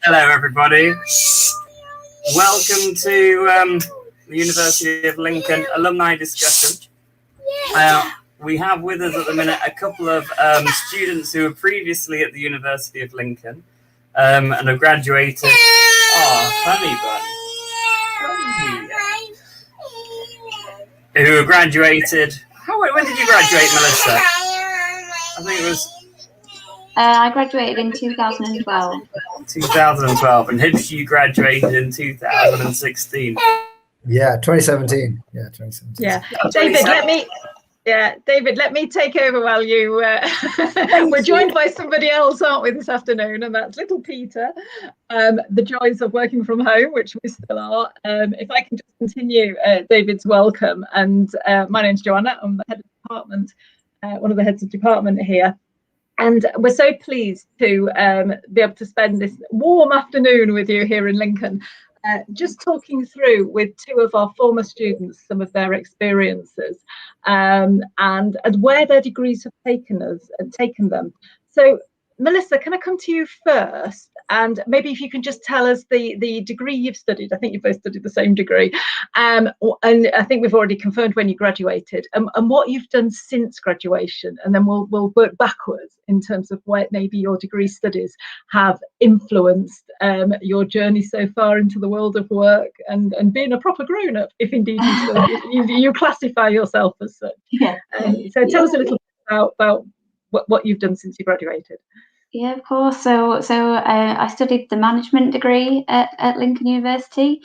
Hello, everybody. Welcome to the University of Lincoln alumni discussion. We have with us at the minute a couple of students who were previously at the University of Lincoln and have graduated. Oh, honey bun. Who have graduated. When did you graduate, Melissa? I think it was. I graduated in 2012. 2012, and Hibshi graduated in 2016. Yeah, 2017. Yeah, 2017. Yeah, David, let me take over while you. We're joined by somebody else, aren't we, this afternoon? And that's little Peter. The joys of working from home, which we still are. If I can just continue David's welcome, and my name's Joanna. I'm the head of department, one of the heads of department here. And we're so pleased to be able to spend this warm afternoon with you here in Lincoln, just talking through with two of our former students some of their experiences and where their degrees have taken them. So, Melissa, can I come to you first? And maybe if you can just tell us the degree you've studied. I think you both studied the same degree. And I think we've already confirmed when you graduated and what you've done since graduation. And then we'll work backwards in terms of where maybe your degree studies have influenced your journey so far into the world of work and being a proper grown-up, if indeed you classify yourself as such. Yeah. So tell us a little bit about what you've done since you graduated. Yeah, of course. So I studied the management degree at Lincoln University.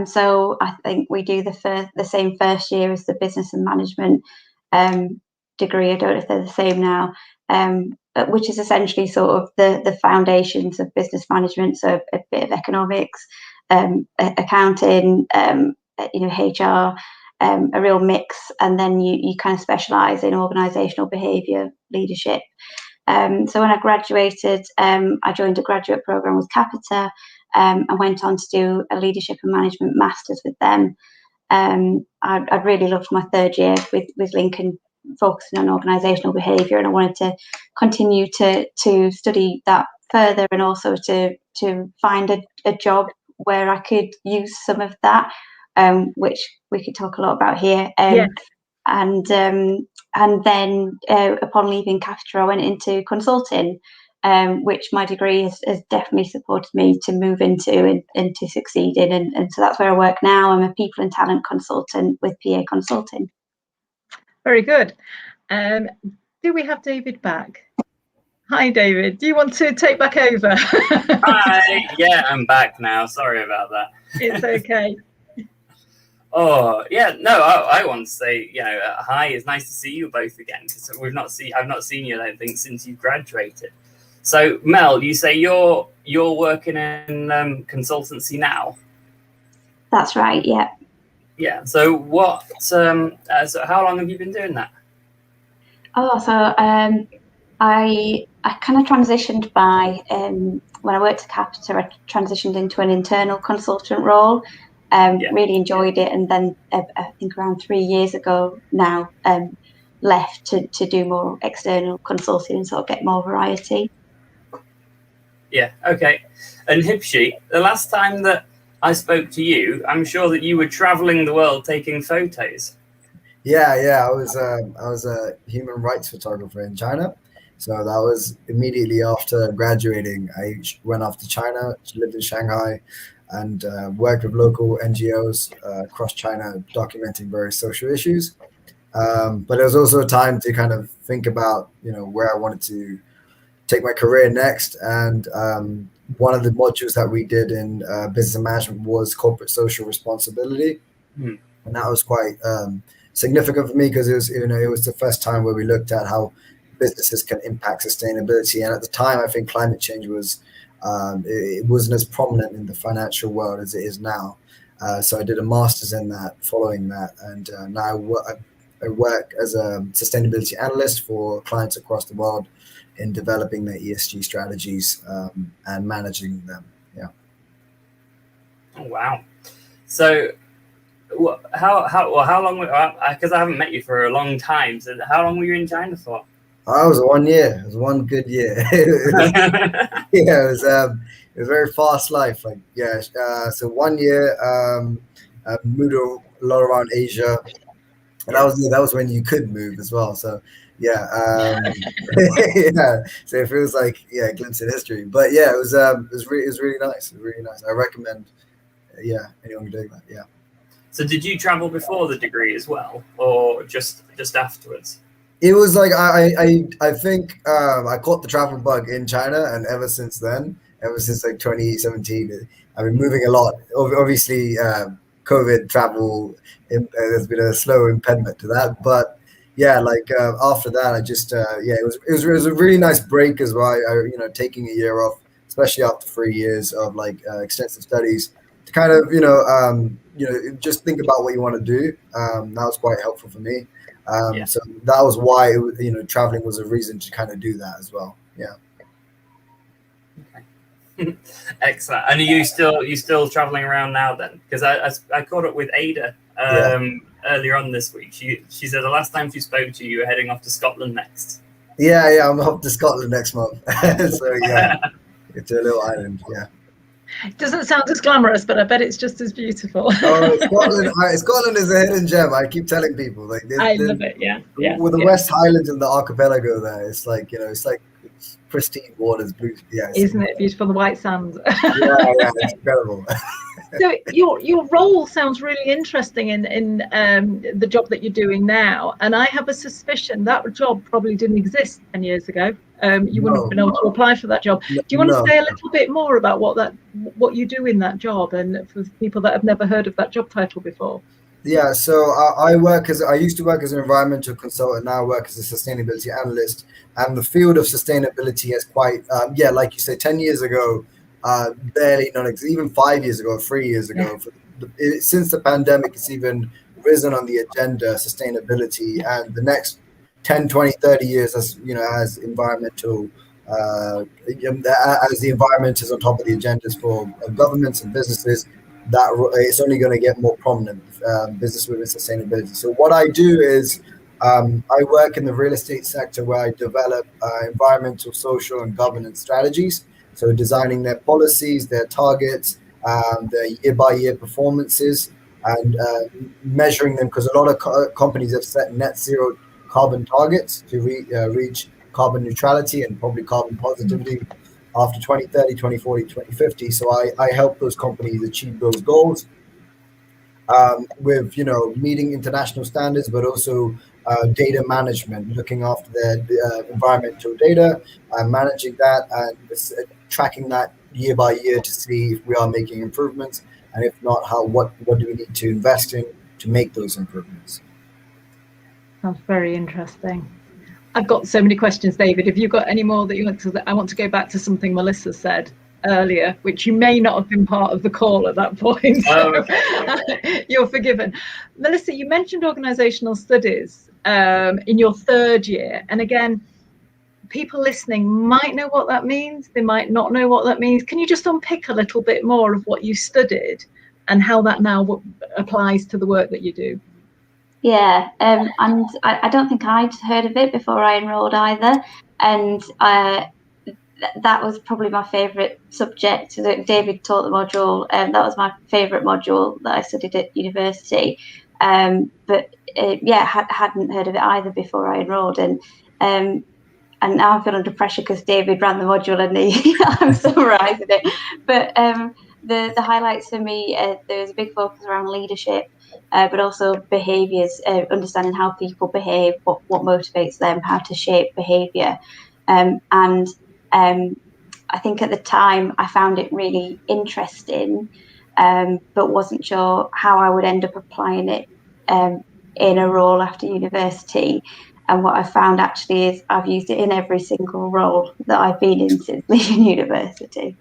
So I think we do the same first year as the business and management degree. I don't know if they're the same now, which is essentially sort of the foundations of business management. So a bit of economics, accounting, HR, a real mix, and then you kind of specialise in organisational behaviour, leadership. So when I graduated, I joined a graduate programme with Capita. I went on to do a leadership and management masters with them. I really loved my third year with Lincoln, focusing on organisational behaviour, and I wanted to continue to study that further and also to find a job where I could use some of that, which we could talk a lot about here. And then upon leaving Capita, I went into consulting, which my degree has definitely supported me to move into and to succeed in. And so that's where I work now. I'm a people and talent consultant with PA Consulting. Very good. Do we have David back? Hi, David. Do you want to take back over? Hi. Yeah, I'm back now. Sorry about that. It's okay. Oh yeah, no, I want to say, hi. It's nice to see you both again because I've not seen you, I don't think, since you graduated. So Mel, you say you're working in consultancy now. That's right. Yeah. Yeah. So what? So how long have you been doing that? Oh, so I kind of transitioned by when I worked at Capita, I transitioned into an internal consultant role. Really enjoyed it, and then I think around 3 years ago now left to do more external consulting and sort of get more variety. Yeah, okay. And Hibshi, the last time that I spoke to you, I'm sure that you were traveling the world taking photos. Yeah. I was a human rights photographer in China. So that was immediately after graduating. I went off to China, lived in Shanghai, and worked with local NGOs across China, documenting various social issues. But it was also a time to kind of think about, where I wanted to take my career next. And one of the modules that we did in business and management was corporate social responsibility. And that was quite significant for me because it was the first time where we looked at how businesses can impact sustainability. And at the time, I think climate change was it wasn't as prominent in the financial world as it is now. So I did a master's in that following that. And now I work as a sustainability analyst for clients across the world in developing their ESG strategies and managing them. Yeah. Oh, wow. So how long? Because I haven't met you for a long time. So how long were you in China for? I was 1 year. It was one good year. Yeah, it was a very fast life. Like, yeah, so 1 year, I moved a lot around Asia, and that was when you could move as well. So yeah, yeah. So it feels like, yeah, a glimpse in history. But yeah, it was really nice. It was really nice. I recommend, yeah, anyone doing that. Yeah. So did you travel before the degree as well, or just afterwards? It was like I think I caught the travel bug in China, and ever since then, ever since like 2017, I've been moving a lot. Obviously, COVID travel, there's been a slow impediment to that, but yeah, like after that, I just yeah, it was a really nice break as well. Taking a year off, especially after 3 years of like extensive studies, to kind of just think about what you want to do. That was quite helpful for me. Yeah. So that was why traveling was a reason to kind of do that as well. Yeah. Excellent. And are you still traveling around now then? Because I caught up with Ada earlier on this week. She said the last time she spoke to you, you were heading off to Scotland next. Yeah, I'm off to Scotland next month. So yeah, it's a little island. Yeah. It doesn't sound as glamorous, but I bet it's just as beautiful. Oh, Scotland is a hidden gem. I keep telling people, like, I love it. Yeah. With the West Highlands and the archipelago there, it's like it's pristine waters, blue. Yeah, isn't it beautiful? The white sand. Yeah, it's incredible. So your role sounds really interesting in the job that you're doing now, and I have a suspicion that job probably didn't exist 10 years ago. You wouldn't have been able to apply for that job. Do you want to say a little bit more about what you do in that job, and for people that have never heard of that job title before? Yeah, so I used to work as an environmental consultant. Now I work as a sustainability analyst, and the field of sustainability has quite, like you say, 10 years ago, barely non-existent. Even 5 years ago, 3 years ago, since the pandemic, it's even risen on the agenda, sustainability, and the next 10, 20, 30 years, as environmental, as the environment is on top of the agendas for governments and businesses, that it's only going to get more prominent, business within sustainability. So what I do is I work in the real estate sector, where I develop environmental, social, and governance strategies. So designing their policies, their targets, their year-by-year performances, and measuring them, because a lot of companies have set net zero carbon targets to reach carbon neutrality and probably carbon positivity after 2030, 2040, 2050. So I help those companies achieve those goals with, meeting international standards, but also data management, looking after their environmental data, managing that, and tracking that year by year to see if we are making improvements, and if not, what do we need to invest in to make those improvements. Sounds very interesting. I've got so many questions, David. Have you got any more that you want to? I want to go back to something Melissa said earlier, which you may not have been part of the call at that point. So okay. You're forgiven. Melissa, you mentioned organisational studies in your third year, and again, people listening might know what that means. They might not know what that means. Can you just unpick a little bit more of what you studied and how that now applies to the work that you do? Yeah, and I don't think I'd heard of it before I enrolled either, and that was probably my favourite subject. David taught the module, and that was my favourite module that I studied at university. But hadn't heard of it either before I enrolled, and now I feel under pressure because David ran the module and I'm summarising it. But the highlights for me, there's a big focus around leadership. But also behaviours, understanding how people behave, what motivates them, how to shape behaviour. And I think at the time I found it really interesting, but wasn't sure how I would end up applying it in a role after university. And what I found actually is I've used it in every single role that I've been in since leaving university.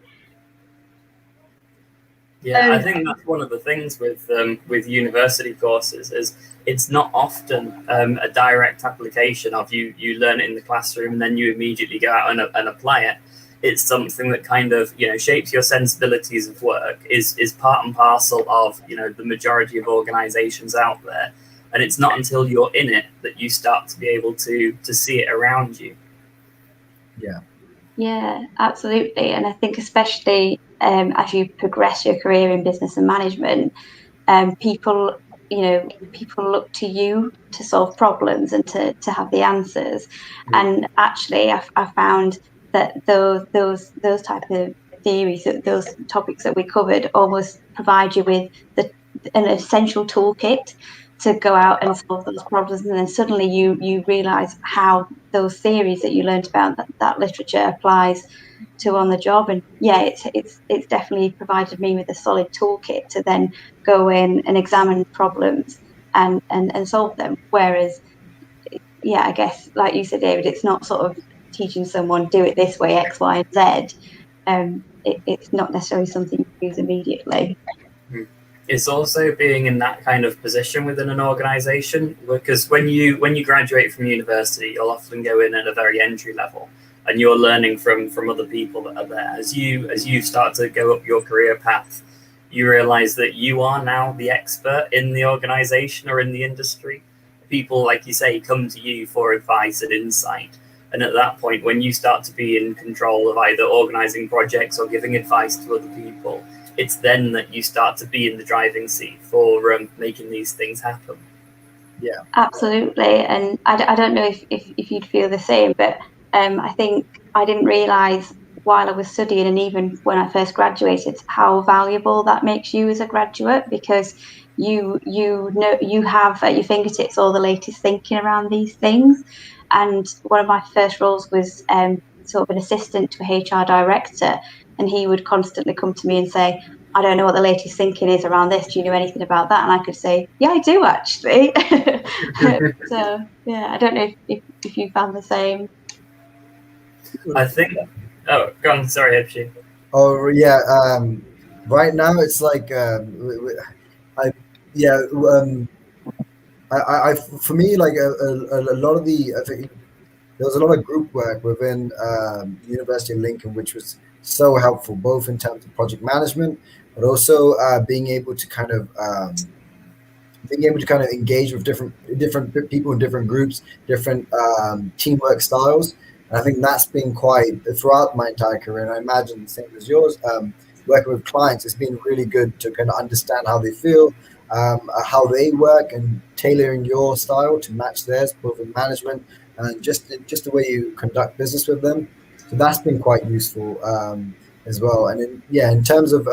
Yeah, I think that's one of the things with university courses is it's not often a direct application of you learn it in the classroom and then you immediately go out and apply it. It's something that kind of shapes your sensibilities of work, is part and parcel of the majority of organizations out there, And it's not until you're in it that you start to be able to see it around you. Yeah, absolutely. And I think especially as you progress your career in business and management, people look to you to solve problems and to have the answers. And actually I found that those type of theories, those topics that we covered, almost provide you with an essential toolkit to go out and solve those problems. And then suddenly you realize how those theories that you learned about, that literature applies to on the job. And yeah, it's definitely provided me with a solid toolkit to then go in and examine problems and solve them. Whereas, yeah, I guess like you said, David, it's not sort of teaching someone do it this way, X, Y, and Z. It's not necessarily something you use immediately. It's also being in that kind of position within an organization, because when you graduate from university, you'll often go in at a very entry level, and you're learning from other people that are there. As you start to go up your career path, you realize that you are now the expert in the organization or in the industry. People, like you say, come to you for advice and insight. And at that point, when you start to be in control of either organizing projects or giving advice to other people, it's then that you start to be in the driving seat for making these things happen. Yeah, absolutely. And I don't know if you'd feel the same, but I think I didn't realise while I was studying, and even when I first graduated, how valuable that makes you as a graduate, because you have at your fingertips all the latest thinking around these things. And one of my first roles was sort of an assistant to a HR director, and he would constantly come to me and say, I don't know what the latest thinking is around this. Do you know anything about that? And I could say, yeah, I do actually. So yeah, I don't know if you found the same. I think. Oh, go on. Sorry, Hipshi. Oh yeah. Right now it's like for me, like a lot of I think there was a lot of group work within University of Lincoln, which was so helpful, both in terms of project management, but also being able to kind of engage with different people in different groups, different teamwork styles. And I think that's been quite throughout my entire career. And I imagine the same as yours. Working with clients, it's been really good to kind of understand how they feel, how they work, and tailoring your style to match theirs, both in management and just the way you conduct business with them. So that's been quite useful as well. And in terms of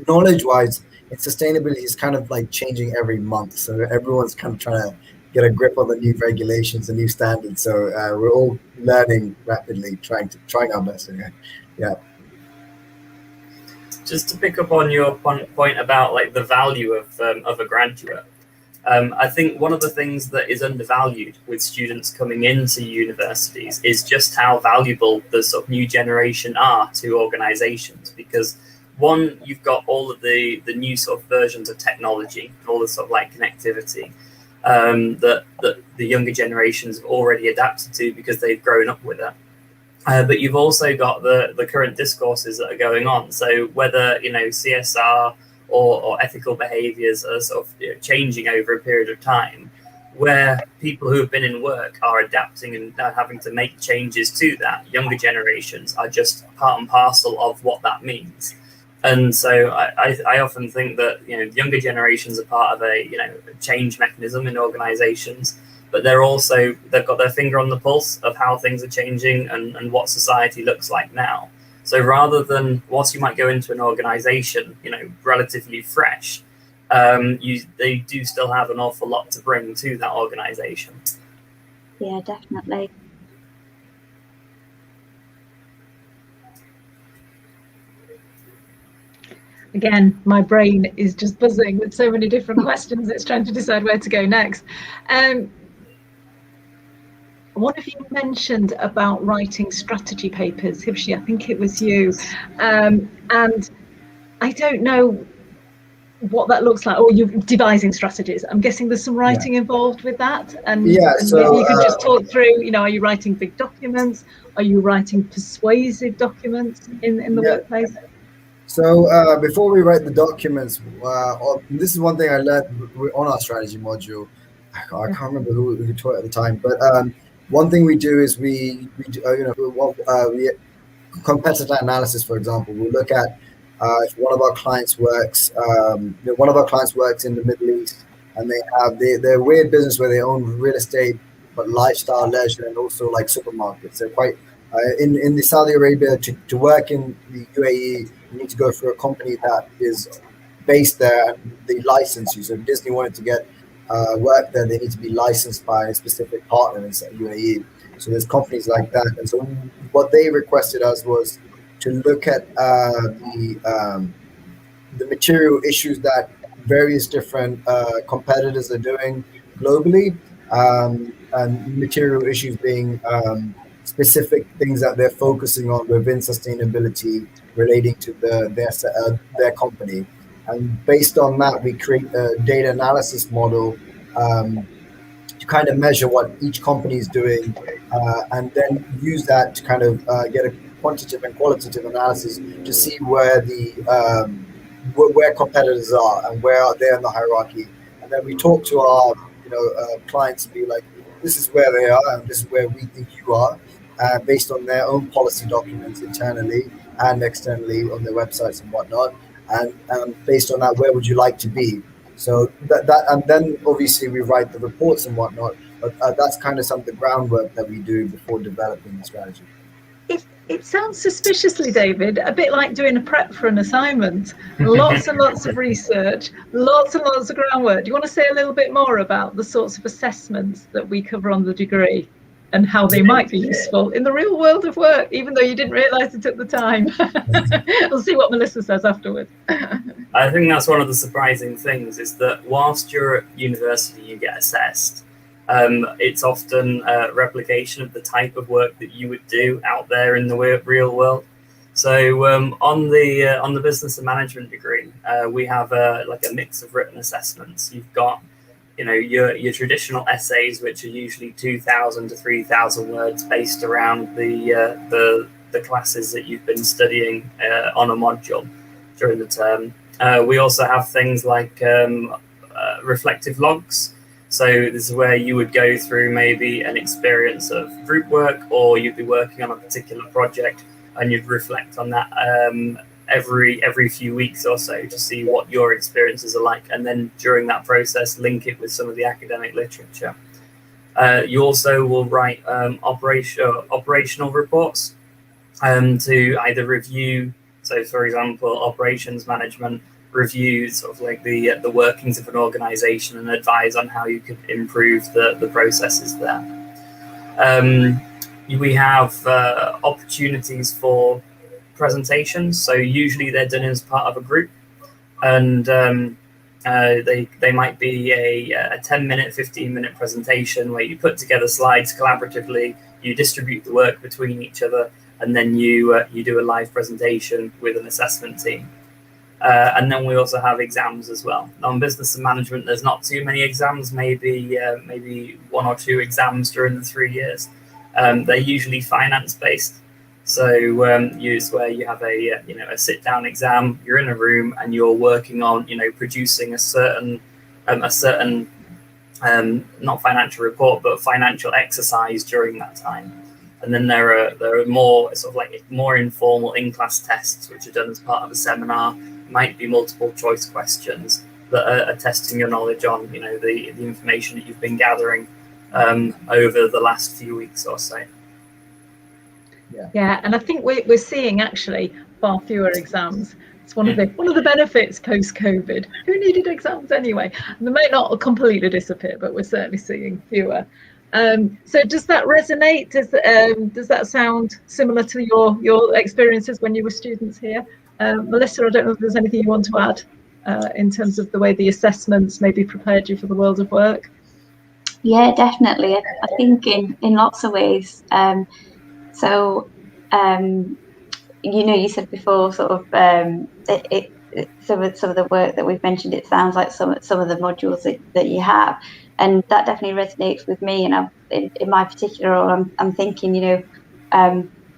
knowledge-wise, and sustainability is kind of like changing every month. So everyone's kind of trying to get a grip on the new regulations, the new standards. So we're all learning rapidly, trying our best. Yeah. Just to pick up on your point about like the value of a graduate, I think one of the things that is undervalued with students coming into universities is just how valuable the sort of new generation are to organizations, because one, you've got all of the new sort of versions of technology, all the sort of like connectivity that the younger generations have already adapted to because they've grown up with it. But you've also got the current discourses that are going on. So whether CSR or ethical behaviours are sort of changing over a period of time, where people who have been in work are adapting and having to make changes to that, younger generations are just part and parcel of what that means. And so I often think that younger generations are part of a change mechanism in organisations, but they've got their finger on the pulse of how things are changing and what society looks like now. So rather than, whilst you might go into an organisation relatively fresh, they do still have an awful lot to bring to that organisation. Yeah, definitely. Again, my brain is just buzzing with so many different questions. It's trying to decide where to go next. One of you mentioned about writing strategy papers, Hipshi, I think it was you. And I don't know what that looks like, or you're devising strategies. I'm guessing there's some writing involved with that. And maybe you could just talk through, are you writing big documents? Are you writing persuasive documents in the workplace? So before we write the documents, this is one thing I learned on our strategy module. I can't remember who taught it at the time, but one thing we do is we do, we competitor analysis, for example. We'll look at if one of our clients works, one of our clients works in the Middle East, and they're a weird business where they own real estate, but lifestyle, leisure, and also like supermarkets. They're quite in the Saudi Arabia to work in the UAE. You need to go through a company that is based there, and they license you. So if Disney wanted to get work there, they need to be licensed by a specific partner in UAE. So there's companies like that. And so what they requested us was to look at the material issues that various different competitors are doing globally, and material issues being specific things that they're focusing on within sustainability relating to their company. And based on that, we create a data analysis model to kind of measure what each company is doing, and then use that to kind of get a quantitative and qualitative analysis to see where where competitors are and where are they in the hierarchy. And then we talk to our clients and be like, this is where they are and this is where we think you are, based on their own policy documents internally and externally on their websites and whatnot. And based on that, where would you like to be? So that and then obviously we write the reports and whatnot. But that's kind of some of the groundwork that we do before developing the strategy. It sounds suspiciously, David, a bit like doing a prep for an assignment. Lots and lots of research, lots and lots of groundwork. Do you want to say a little bit more about the sorts of assessments that we cover on the degree and how they might be useful in the real world of work, even though you didn't realise it at the time? We'll see what Melissa says afterwards. I think that's one of the surprising things, is that whilst you're at university, you get assessed. It's often a replication of the type of work that you would do out there in the real world. So on the business and management degree, we have a mix of written assessments. You've got your traditional essays, which are usually 2,000 to 3,000 words, based around the classes that you've been studying on a module during the term. We also have things like reflective logs. So this is where you would go through maybe an experience of group work, or you'd be working on a particular project and you'd reflect on that every few weeks or so to see what your experiences are like, and then during that process link it with some of the academic literature. You also will write operational reports to either review, so for example operations management reviews sort of like the workings of an organization and advise on how you could improve the processes there. We have opportunities for presentations, so usually they're done as part of a group, and they might be a 10-minute, 15-minute presentation where you put together slides collaboratively, you distribute the work between each other, and then you do a live presentation with an assessment team. And then we also have exams as well. On business and management, there's not too many exams, maybe 1 or 2 exams during the 3 years. They're usually finance based. So it's where you have a sit down exam. You're in a room and you're working on producing a certain not financial report, but financial exercise during that time. And then there are more sort of like more informal in-class tests, which are done as part of a seminar. Might be multiple choice questions that are testing your knowledge on the information that you've been gathering over the last few weeks or so. Yeah, and I think we're seeing actually far fewer exams. It's one of the benefits post-COVID. Who needed exams anyway? And they may not completely disappear, but we're certainly seeing fewer. So does that resonate? Does that sound similar to your experiences when you were students here? Melissa, I don't know if there's anything you want to add in terms of the way the assessments maybe prepared you for the world of work. Yeah, definitely. I think in lots of ways. You said before, sort of some of the work that we've mentioned, it sounds like some of the modules that you have, and that definitely resonates with me. And in my particular role, I'm thinking,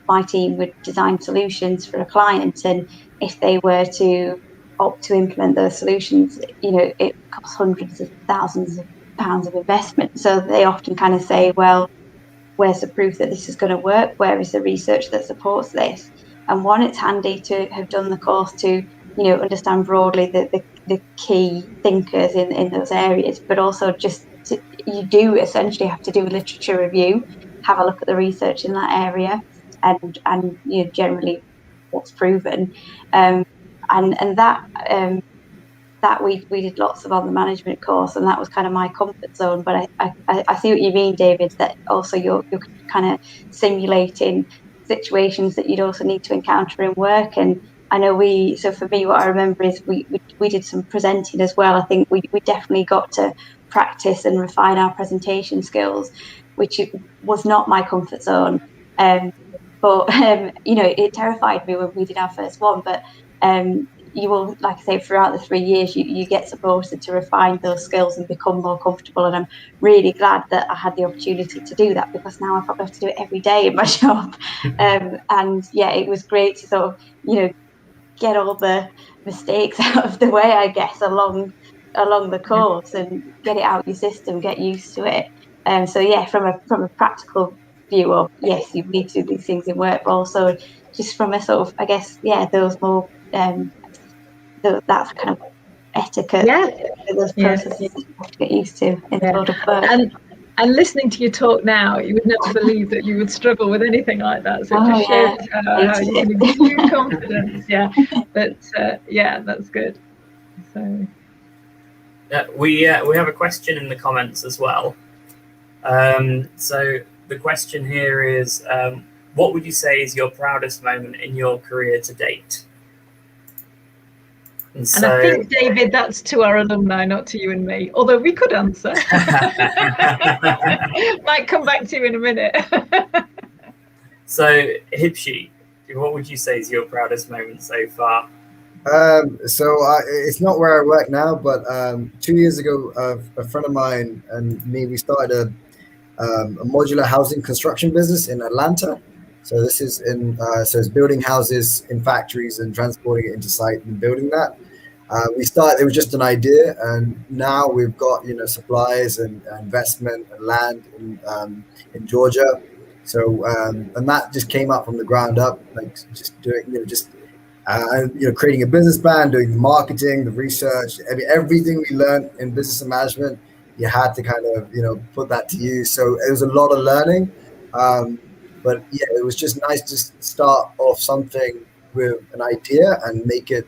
my team would design solutions for a client, and if they were to opt to implement those solutions, it costs hundreds of thousands of pounds of investment. So they often kind of say, well, where's the proof that this is going to work? Where is the research that supports this? And one, it's handy to have done the course to, understand broadly the key thinkers in those areas, but also you do essentially have to do a literature review, have a look at the research in that area, and generally what's proven, and that we did lots of on the management course, and that was kind of my comfort zone. But I see what you mean, David, that also you're kind of simulating situations that you'd also need to encounter in work. And I know so for me, what I remember is we did some presenting as well. I think we definitely got to practice and refine our presentation skills, which was not my comfort zone. But it terrified me when we did our first one. But you will, like I say, throughout the 3 years, you get supported to refine those skills and become more comfortable. And I'm really glad that I had the opportunity to do that, because now I probably have to do it every day in my job. And yeah, it was great to sort of, get all the mistakes out of the way, I guess, along the course, and get it out of your system, get used to it. So yeah, from a practical view of, yes, you need to do these things in work, but also just from a sort of, I guess, those more that's kind of etiquette, those processes you have to get used to in the world of work. And listening to you talk now, you would never believe that you would struggle with anything like that. So it just shows how you can exude confidence. But that's good. So we have a question in the comments as well. So the question here is, what would you say is your proudest moment in your career to date? And I think, David, that's to our alumni, not to you and me, although we could answer. Might come back to you in a minute. So, Hipshi, what would you say is your proudest moment so far? It's not where I work now, but 2 years ago, a friend of mine and me, we started a modular housing construction business in Atlanta. So this is it's building houses in factories and transporting it into site and building that. It was just an idea, and now we've got supplies and investment and land in Georgia. So and that just came up from the ground up, like just doing creating a business plan, doing the marketing, the research. I mean, everything we learned in business and management, you had to kind of put that to use. So it was a lot of learning, but yeah, it was just nice to start off something with an idea and make it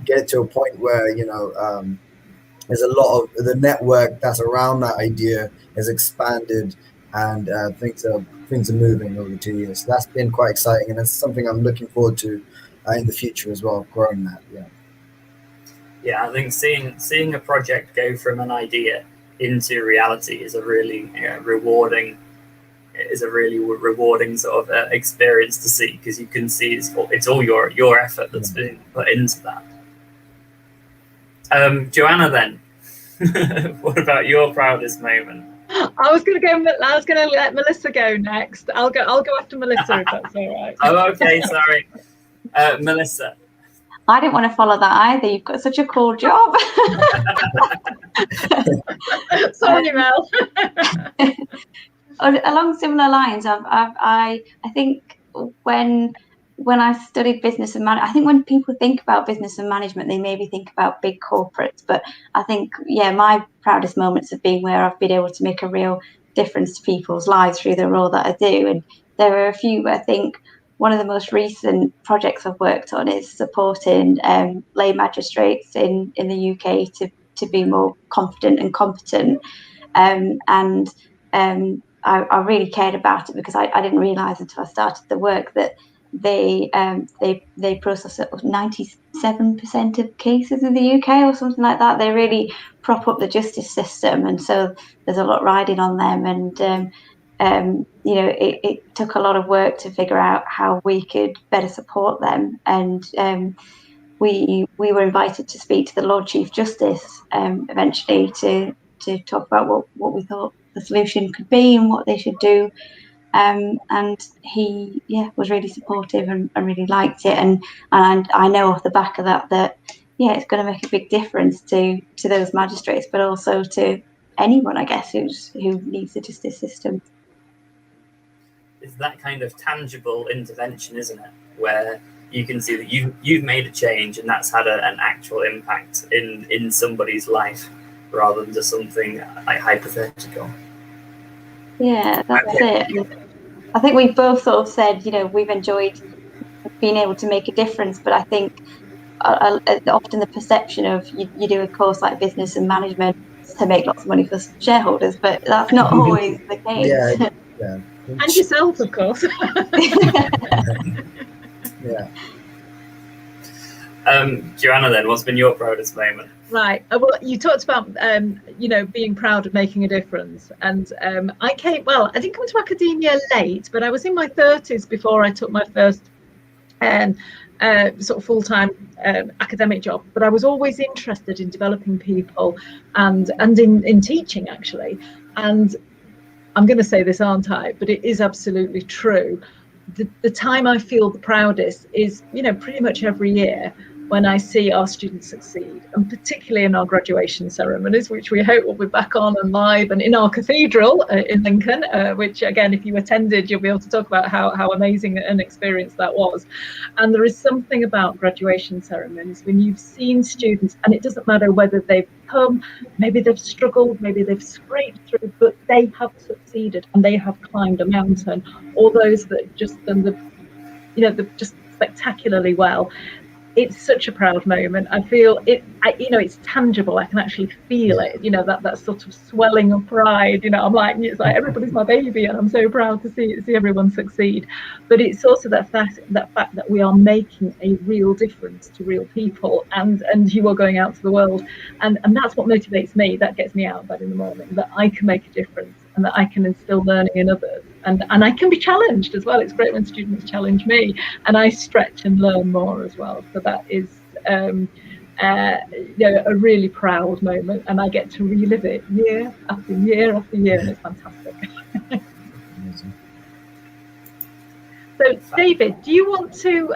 get it to a point where there's a lot of the network that's around that idea has expanded, and things are moving over the 2 years. So that's been quite exciting, and it's something I'm looking forward to in the future as well, growing that. Yeah, I think seeing a project go from an idea into reality is a really rewarding sort of experience to see, because you can see it's all your effort that's been put into that. Joanna, then, what about your proudest moment? I was going to let Melissa go next. I'll go after Melissa if that's all right. Oh, okay, sorry. Melissa. I didn't want to follow that either. You've got such a cool job. Sorry, Mel. Along similar lines, I think when I studied business and management, I think when people think about business and management, they maybe think about big corporates. But I think, my proudest moments have been where I've been able to make a real difference to people's lives through the role that I do. And there are a few. I think one of the most recent projects I've worked on is supporting lay magistrates in the UK to be more confident and competent. I really cared about it, because I didn't realise until I started the work that they process 97% of cases in the UK or something like that. They really prop up the justice system, and so there's a lot riding on them. And it took a lot of work to figure out how we could better support them. And we were invited to speak to the Lord Chief Justice eventually to talk about what we thought the solution could be and what they should do. and he was really supportive and really liked it, and I know off the back of that it's going to make a big difference to those magistrates, but also to anyone, I guess, who needs the justice system. It's that kind of tangible intervention, isn't it, where you can see that you've made a change and that's had an actual impact in somebody's life, rather than just something like hypothetical. Yeah, that's it. I think we've both sort of said, we've enjoyed being able to make a difference, but I think often the perception of you do a course like business and management to make lots of money for shareholders, but that's not always the case. Yeah. And yourself, of course. Yeah. Joanna, then, what's been your proudest moment? Right. Well, you talked about being proud of making a difference, and I didn't come to academia late, but I was in my 30s before I took my first sort of full-time academic job. But I was always interested in developing people and in teaching, actually. And I'm going to say this, aren't I? But it is absolutely true. The time I feel the proudest is, pretty much every year when I see our students succeed, and particularly in our graduation ceremonies, which we hope will be back on and live, and in our cathedral in Lincoln, which again, if you attended, you'll be able to talk about how amazing an experience that was. And there is something about graduation ceremonies when you've seen students, and it doesn't matter whether they've come, maybe they've struggled, maybe they've scraped through, but they have succeeded and they have climbed a mountain, or those that just done just spectacularly well. It's such a proud moment. I feel it, it's tangible. I can actually feel it, that sort of swelling of pride. I'm like, it's like everybody's my baby and I'm so proud to see everyone succeed. But it's also that fact that we are making a real difference to real people, and you are going out to the world. And that's what motivates me. That gets me out of bed in the morning, that I can make a difference and that I can instill learning in others. And I can be challenged as well. It's great when students challenge me, and I stretch and learn more as well. So that is a really proud moment, and I get to relive it year after year after year, and it's fantastic. So, David, do you want to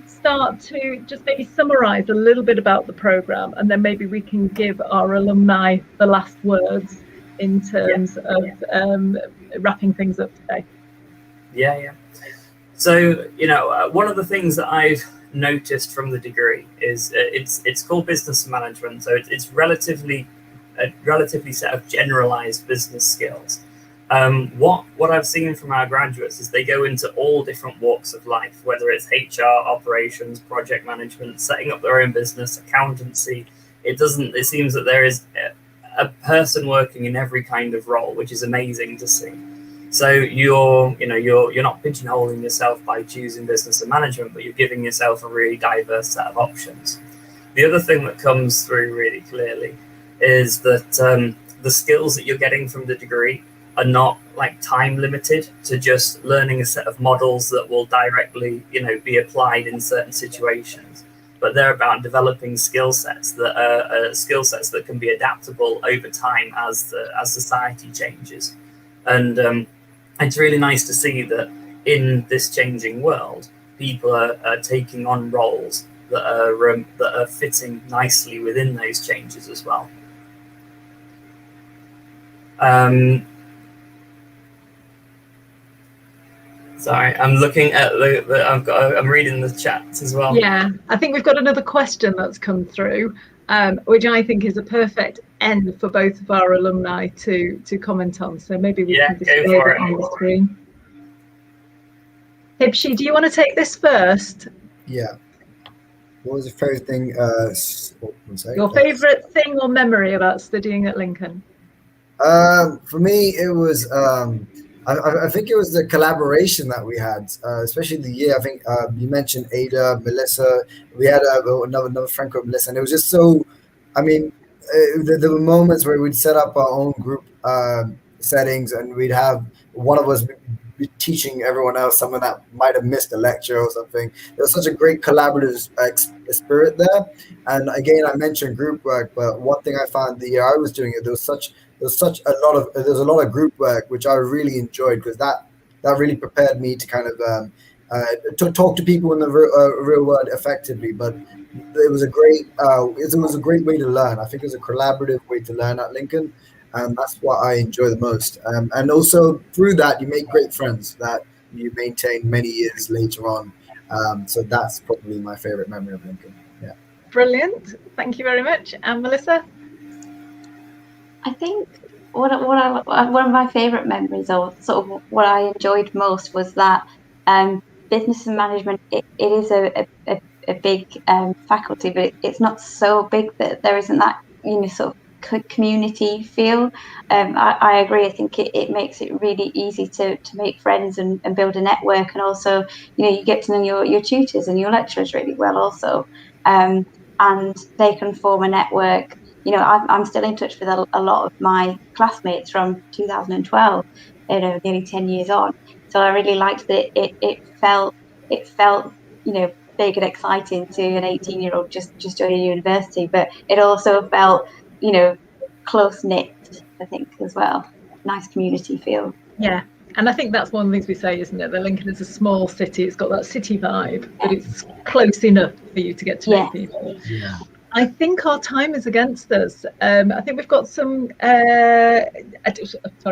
start to just maybe summarise a little bit about the programme, and then maybe we can give our alumni the last words in terms of wrapping things up today? Yeah. So, one of the things that I've noticed from the degree is it's called business management. So it's relatively set of generalized business skills. What I've seen from our graduates is they go into all different walks of life, whether it's HR, operations, project management, setting up their own business, accountancy. It seems that there is a person working in every kind of role, which is amazing to see. So you're not pigeonholing yourself by choosing business and management, but you're giving yourself a really diverse set of options. The other thing that comes through really clearly is that the skills that you're getting from the degree are not like time limited to just learning a set of models that will directly, be applied in certain situations. But they're about developing skill sets that can be adaptable over time as society changes. And it's really nice to see that in this changing world, people are taking on roles that are fitting nicely within those changes as well. Sorry, I'm looking at I'm reading the chat as well. Yeah, I think we've got another question that's come through, which I think is a perfect end for both of our alumni to comment on. So maybe we can display it on the screen. Hibshi, do you want to take this first? Yeah. What was the favorite thing? Your favorite thing or memory about studying at Lincoln? For me, it was. I think it was the collaboration that we had, especially the year. I think you mentioned Ada, Melissa. We had another friend called Melissa, and it was just so. I mean, there were moments where we'd set up our own group settings, and we'd have one of us be teaching everyone else someone that might have missed a lecture or something. There was such a great collaborative spirit there. And again, I mentioned group work, but one thing I found the year I was doing it, there was a lot of group work, which I really enjoyed, because that that really prepared me to kind of to talk to people in the real world effectively. But it was a great way to learn. I think it was a collaborative way to learn at Lincoln, and that's what I enjoy the most. And also through that, you make great friends that you maintain many years later on. So that's probably my favorite memory of Lincoln. Yeah. Brilliant. Thank you very much. And Melissa? I think one of my favourite memories, or sort of what I enjoyed most, was that business and management. It is a big faculty, but it's not so big that there isn't that sort of community feel. I agree. I think it makes it really easy to make friends and build a network, and also you get to know your tutors and your lecturers really well also, and they can form a network. I'm still in touch with a lot of my classmates from 2012, nearly 10 years on. So I really liked that it felt, big and exciting to an 18-year-old just joining university, but it also felt, close knit, I think, as well. Nice community feel. Yeah. And I think that's one of the things we say, isn't it? That Lincoln is a small city. It's got that city vibe, but it's close enough for you to get to know people. Yeah. I think our time is against us. I think we've got some, sorry,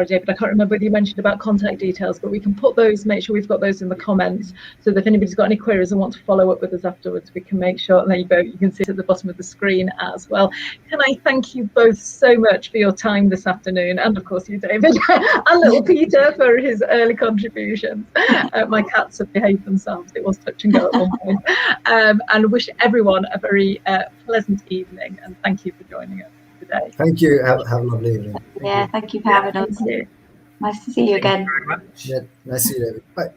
David, I can't remember whether you mentioned about contact details, but we can put those, make sure we've got those in the comments, so that if anybody's got any queries and want to follow up with us afterwards, we can make sure, and there you go, you can see it at the bottom of the screen as well. Can I thank you both so much for your time this afternoon, and of course you, David, and little Peter for his early contributions. My cats have behaved themselves. It was touch and go at one point. And wish everyone a very pleasant evening, and thank you for joining us today. Thank you. Have a lovely evening. Thank you for having us. Thank you. Nice to see you again. Thank you very much. Yeah, nice to see you, David. Bye.